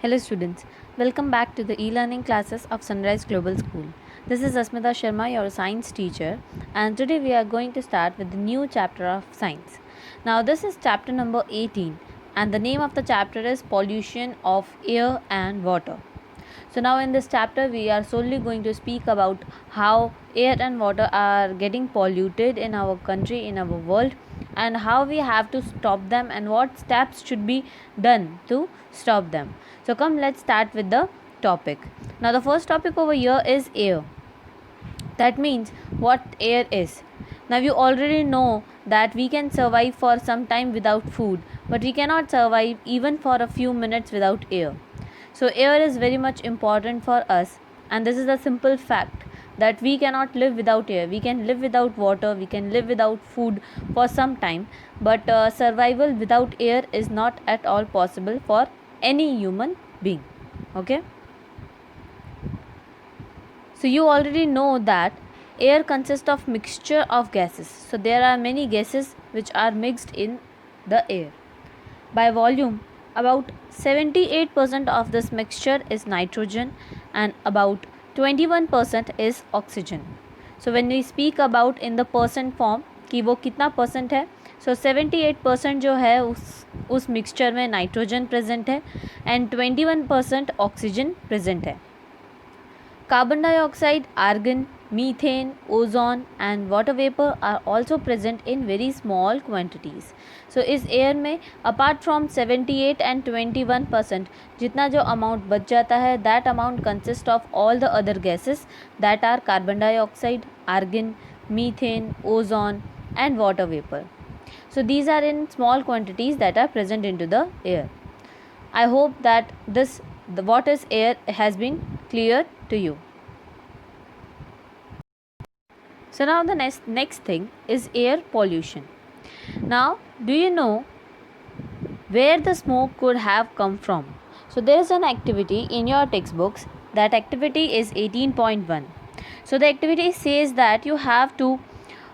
Hello students, welcome back to the e-learning classes of Sunrise Global School. This is Asmita Sharma, your science teacher, and today we are going to start with the new chapter of science. Now this is chapter number 18 and the name of the chapter is Pollution of Air and Water. So now in this chapter we are solely going to speak about how air and water are getting polluted in our country, in our world, and how we have to stop them and what steps should be done to stop them. So come, let's start with the topic. Now the first topic over here is air. That means what air is. Now you already know that we can survive for some time without food, but we cannot survive even for a few minutes without air. So air is very much important for us, and this is a simple fact that we cannot live without air. We can live without water, we can live without food for some time, but survival without air is not at all possible for any human being. Okay? So you already know that air consists of mixture of gases. So there are many gases which are mixed in the air. By volume, about 78% of this mixture is nitrogen and about 21% is oxygen. So when we speak about in the percent form कि वो कितना percent है, so 78% जो है उस mixture में nitrogen present है and 21% oxygen present है. Carbon dioxide, argon, methane, ozone and water vapor are also present in very small quantities. So इस air में apart from 78 and 21% जितना जो amount बच जाता है, that amount consists of all the other gases that are carbon dioxide, argon, methane, ozone and water vapor. So these are in small quantities that are present into the air. I hope that what is air has been clear to you. So now the next thing is air pollution. Now, do you know where the smoke could have come from? So there is an activity in your textbooks. That activity is 18.1. So the activity says that you have to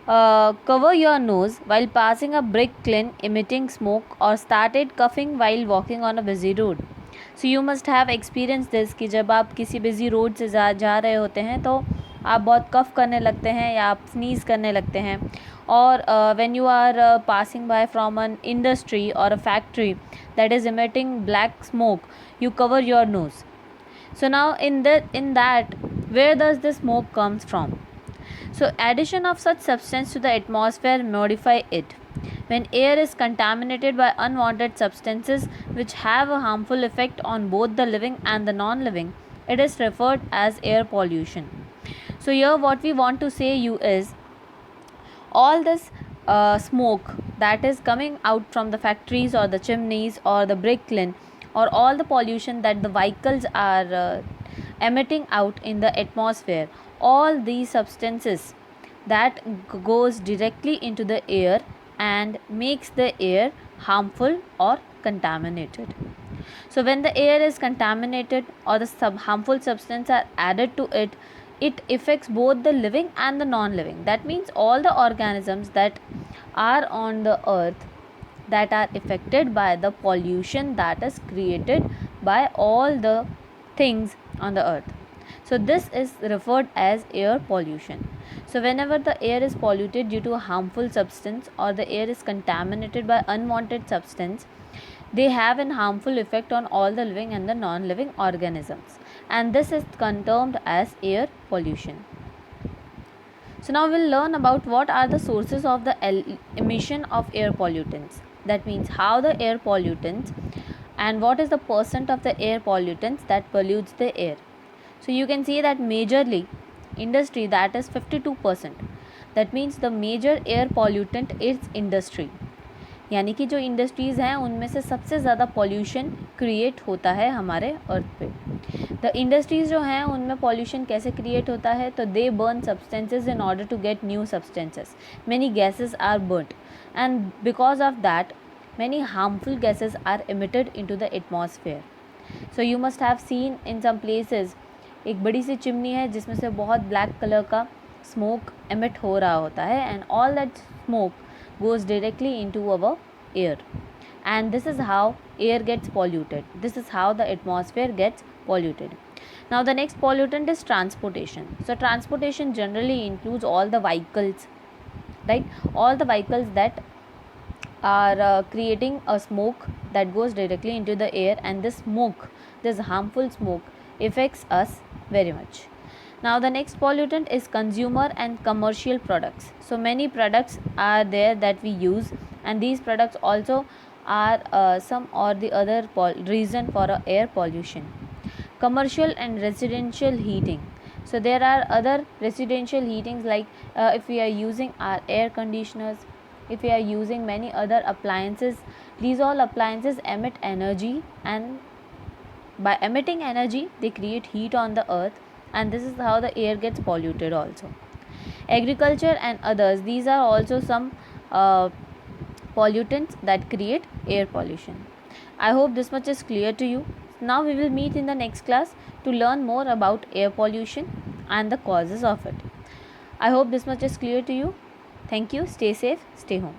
cover your nose while passing a brick kiln emitting smoke or started coughing while walking on a busy road. So you must have experienced this कि जब आप किसी busy road से जा रहे होते हैं तो आप बहुत कफ करने लगते हैं या आप स्नीज़ करने लगते हैं, और when you are passing by from an industry or a factory that is emitting black smoke, you cover your nose. So now in that where does the smoke comes from? So addition of such substance to the atmosphere modify it. When air is contaminated by unwanted substances which have a harmful effect on both the living and the non-living, it is referred as air pollution. So here what we want to say you is all this smoke that is coming out from the factories or the chimneys or the brick kiln, or all the pollution that the vehicles are emitting out in the atmosphere, all these substances that goes directly into the air and makes the air harmful or contaminated. So when the air is contaminated or the harmful substances are added to it, it affects both the living and the non-living. That means all the organisms that are on the earth that are affected by the pollution that is created by all the things on the earth. So this is referred as air pollution. So whenever the air is polluted due to a harmful substance or the air is contaminated by unwanted substance, they have an harmful effect on all the living and the non-living organisms, and this is termed as air pollution. So now we'll learn about what are the sources of the emission of air pollutants. That means how the air pollutants and what is the percent of the air pollutants that pollutes the air. So you can see that majorly industry, that is 52%. That means the major air pollutant is industry. यानी कि जो industries हैं उनमें से सबसे ज़्यादा pollution create होता है हमारे अर्थ पे. द इंडस्ट्रीज़ जो हैं उनमें पॉल्यूशन कैसे क्रिएट होता है, तो they burn substances in order to get new substances. Many gases are burnt and because of that many harmful gases are emitted into the atmosphere. So you must have seen in some places एक बड़ी सी chimney है जिसमें से बहुत black colour का smoke emit हो रहा होता है, and all that smoke goes directly into our air. and this is how air gets polluted. This is how the atmosphere gets polluted. Now the next pollutant is transportation. So transportation generally includes all the vehicles, right? All the vehicles that are creating a smoke that goes directly into the air, and this smoke, this harmful smoke, affects us very much. Now the next pollutant is consumer and commercial products. So many products are there that we use, and these products also are some or the other reason for air pollution. Commercial and residential heating. So there are other residential heatings, like if we are using our air conditioners, if we are using many other appliances, these all appliances emit energy, and by emitting energy they create heat on the earth, and this is how the air gets polluted also. Agriculture and others, these are also some pollutants that create air pollution. I hope this much is clear to you. Now we will meet in the next class to learn more about air pollution and the causes of it. I hope this much is clear to you. Thank you. Stay safe. Stay home.